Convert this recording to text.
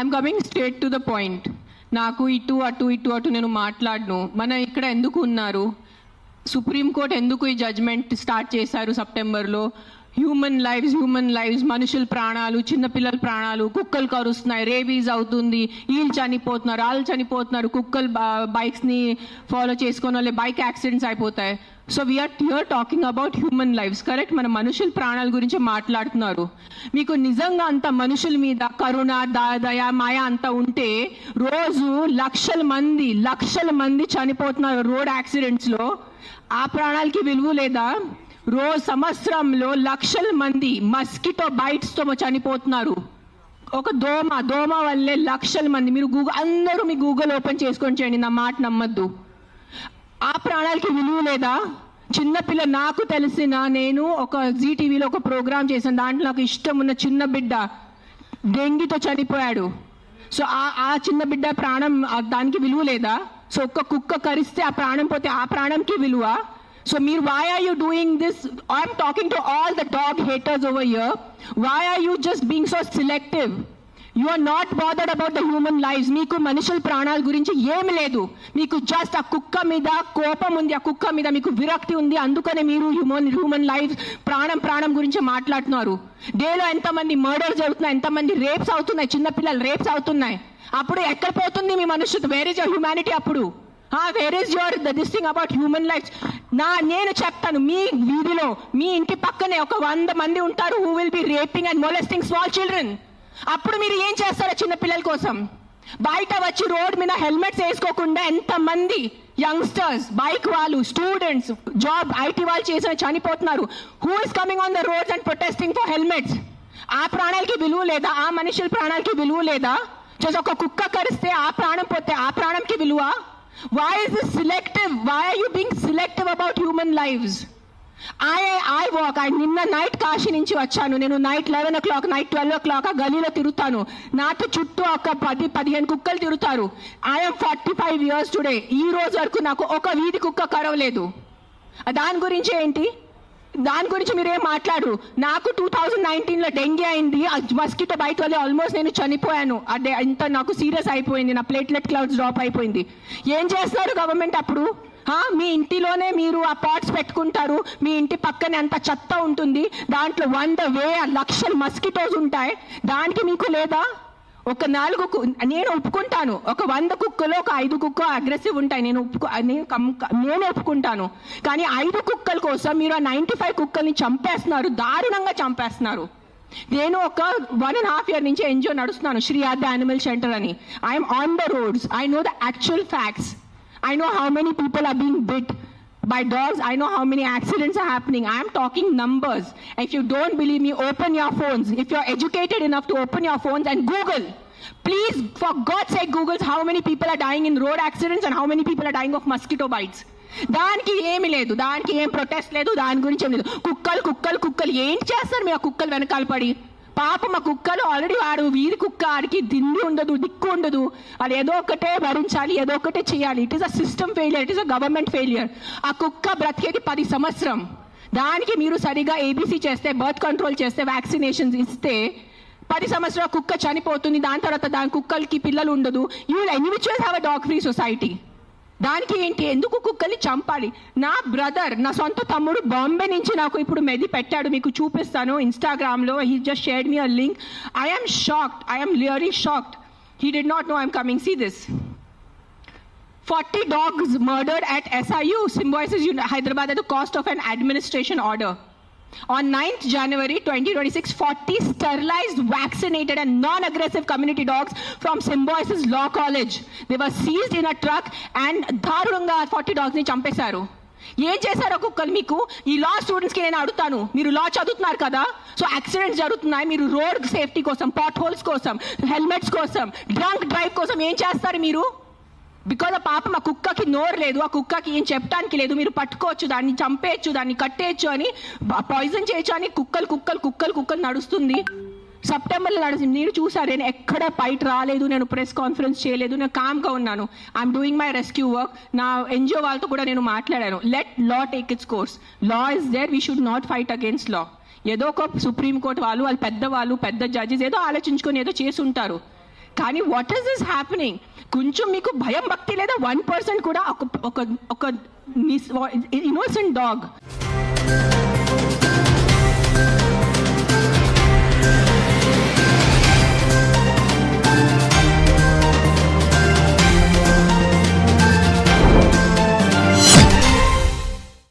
I'm coming straight to the point. నాకు ఇటు అటు ఇటు అటు నేను మాట్లాడను. మన ఇక్కడ ఎందుకు ఉన్నారు? సుప్రీంకోర్టు ఎందుకు ఈ జడ్జ్మెంట్ స్టార్ట్ చేశారు సెప్టెంబర్లో? హ్యూమన్ లైవ్స్, మనుషుల ప్రాణాలు, చిన్నపిల్లల ప్రాణాలు, కుక్కలు కరుస్తున్నాయి, రేబీస్ అవుతుంది, వీళ్ళు చనిపోతున్నారు, వాళ్ళు చనిపోతున్నారు, కుక్కలు బైక్స్ని ఫాలో చేసుకున్న వాళ్ళే బైక్ యాక్సిడెంట్స్ అయిపోతాయి. So we're here talking about human lives, correct? మన మనుషుల ప్రాణాల గురించి మాట్లాడుతున్నారు. మీకు నిజంగా అంత మనుషుల మీద కరుణ, దయ, మాయ అంతా ఉంటే రోజు లక్షల మంది చనిపోతున్నారు రోడ్ యాక్సిడెంట్స్లో. ఆ ప్రాణాలకి విలువ లేదా? రోజు సంవత్సరంలో లక్షల మంది మస్కిటో బైట్స్తో చనిపోతున్నారు. ఒక దోమ వల్లే లక్షల మంది. మీరు అందరూ మీ గూగుల్ ఓపెన్ చేసుకొని చేయండి, నా మాట నమ్మద్దు. ఆ ప్రాణాలకి విలువ లేదా? చిన్నపిల్ల, నాకు తెలిసిన, నేను ఒక జీటీవీలో ఒక ప్రోగ్రామ్ చేశాను, దాంట్లో నాకు ఇష్టం ఉన్న చిన్న బిడ్డ డెంగీతో చనిపోయాడు. సో ఆ చిన్న బిడ్డ ప్రాణం, దానికి విలువ లేదా? సో ఒక్క కుక్క కరిస్తే ఆ ప్రాణం పోతే ఆ ప్రాణంకి విలువ? So why are you doing this? I'm talking to all the dog haters over here. Why are you just being so selective? You are not bothered about the human lives. Meeku manushul pranal gurinchi em ledu. Meeku just a kukka mida kopam undi, a kukka mida meeku virakti undi, andukane meeru human lives pranam gurinchi maatladutunnaru. Day lo enta mandi murders jarugutunnayi, enta mandi rapes avutunnayi, chinna pillalu rapes avutunnayi. Appudu ekkada potundi మీ మనుషులు? Where is your humanity? అప్పుడు where is your this thing about human lifes? నేను చెప్తాను, మీ వీధిలో మీ ఇంటి పక్కనే ఒక 100 మంది ఉంటారు who will be raping and molesting small children. అప్పుడు మీరు ఏం చేస్తారో చిన్న పిల్లల కోసం? బయట వచ్చి రోడ్ మీద హెల్మెట్స్ వేసుకోకుండా ఎంతమంది యంగ్స్టర్స్, బైక్ వాళ్ళు, స్టూడెంట్స్, జాబ్ ఐటీ వాళ్ళు చేసిన చనిపోతున్నారు. Who is coming on the roads and protesting for helmets? ఆ ప్రాణాలకి విలువ లేదా? ఆ మనుషుల ప్రాణాలకి విలువ లేదా? జస్ట్ ఒక కుక్క కరిస్తే ఆ ప్రాణం పోతే ఆ ప్రాణంకి విలువ? Why is this selective? Why are you being selective about human lives? I walk. నిన్న నైట్ కాశీ నుంచి వచ్చాను. నేను నైట్ 11 o'clock, నైట్ 12 o'clock ఆ గలీలో తిరుగుతాను. నాతో చుట్టూ ఒక 10-15 కుక్కలు తిరుగుతారు. I'm 45 years today. ఈ రోజు వరకు నాకు ఒక వీధి కుక్క కరవలేదు. దాని గురించి ఏంటి? దాని గురించి మీరేం మాట్లాడరు. నాకు 2019లో డెంగీ అయింది, మస్కిటో బైట్ వల్ల ఆల్మోస్ట్ నేను చనిపోయాను. అదే ఇంత నాకు సీరియస్ అయిపోయింది, నా ప్లేట్లెట్ కౌంట్స్ డ్రాప్ అయిపోయింది. ఏం చేస్తున్నారు గవర్నమెంట్ అప్పుడు? మీ ఇంటిలోనే మీరు ఆ పాట్స్ పెట్టుకుంటారు, మీ ఇంటి పక్కనే అంత చెత్త ఉంటుంది, దాంట్లో 100,000 లక్షల మస్కిటోస్ ఉంటాయి. దానికి మీకు లేదా? ఒక 4 నేను ఒప్పుకుంటాను, ఒక 100 కుక్కలో ఒక 5 కుక్క అగ్రెసివ్ ఉంటాయి, నేను ఒప్పుకుంటాను. కానీ 5 కుక్కల కోసం మీరు ఆ 95 కుక్కల్ని చంపేస్తున్నారు, దారుణంగా చంపేస్తున్నారు. నేను ఒక 1.5 year నుంచి ఎన్జిఓ నడుస్తున్నాను, శ్రీ ఆద్య యానిమల్ సెంటర్ అని. I'm on the roads. I know the actual facts. I know how many people are being bit by dogs. I know how many accidents are happening. I am talking numbers. If you don't believe me, open your phones. If you're educated enough to open your phones and Google. Please, for God's sake, Google how many people are dying in road accidents and how many people are dying of mosquito bites. దానికి ఏమి లేదు, దానికి ఏం protest లేదు, దాని గురించి ఏం లేదు. కుక్కలు ఏం చేస్తారు మీ ఆ కుక్కలు వెనకాల పడి? పాప మా కుక్కలు ఆల్రెడీ వాడు వీధి కుక్క, ఆడికి దిండి ఉండదు, దిక్కు ఉండదు, అది ఏదో ఒకటే భరించాలి, ఏదో ఒకటే చేయాలి. It is a system failure, it is a government failure. ఆ కుక్క బ్రతికేది 10 సంవత్సరం. దానికి మీరు సరిగా ఏబీసీ చేస్తే, బర్త్ కంట్రోల్ చేస్తే, వ్యాక్సినేషన్స్ ఇస్తే 10 సంవత్సరాల కుక్క చనిపోతుంది. దాని తర్వాత దాని కుక్కలకి పిల్లలు ఉండదు. You will anyways have a dog free society. దానికి ఏంటి? ఎందుకు కుక్కల్ని చంపాలి? నా బ్రదర్, నా సొంత తమ్ముడు బాంబే నుంచి నాకు ఇప్పుడు మెది పెట్టాడు, మీకు చూపిస్తాను ఇన్స్టాగ్రామ్లో. He just shared me a link. I'm shocked, I'm really shocked. He did not know I'm coming. See this. 40 dogs murdered at SIU, Symbiosis Hyderabad at the cost of an administration order. On 9th January 2026, 40 sterilized, vaccinated and non-aggressive community dogs from Symbiosis Law College. They were seized in a truck and దారుణంగా 40 dogs ని చంపేశారు. ఏం చేశారో కుక్కలు మీకు? ఈ లా స్టూడెంట్స్కి నేను అడుగుతాను, మీరు లా చదువుతున్నారు కదా, సో యాక్సిడెంట్స్ జరుగుతున్నాయి, మీరు రోడ్ సేఫ్టీ కోసం, పాట్ హోల్స్ కోసం, హెల్మెట్స్ కోసం, డ్రంక్ డ్రైవ్ కోసం ఏం చేస్తారు మీరు? బికాజ్ ఆ పాపం ఆ కుక్కకి నోరు లేదు, ఆ కుక్కకి ఏం చెప్పడానికి లేదు. మీరు పట్టుకోవచ్చు, దాన్ని చంపేయచ్చు, దాన్ని కట్టేయచ్చు, అని పాయిజన్ చేయొచ్చు అని కుక్కలు నడుస్తుంది. సెప్టెంబర్లో నడుస్తుంది. మీరు చూసారు, నేను ఎక్కడ బయట రాలేదు, నేను ప్రెస్ కాన్ఫరెన్స్ చేయలేదు, నేను కామ్గా ఉన్నాను. I'm doing my rescue work. నా ఎన్జిఓ వాళ్ళతో కూడా నేను మాట్లాడాను. Let law take its course. Law is there, we should not fight against law. ఏదో ఒక సుప్రీంకోర్టు వాళ్ళు పెద్ద జడ్జెస్ ఏదో ఆలోచించుకొని ఏదో చేసి ఉంటారు. కానీ వాట్ ఈస్ దిస్ హ్యాపెనింగ్? కొంచెం మీకు భయం భక్తి లేదా? 1% కూడా ఒక ఇన్నోసెంట్ డాగ్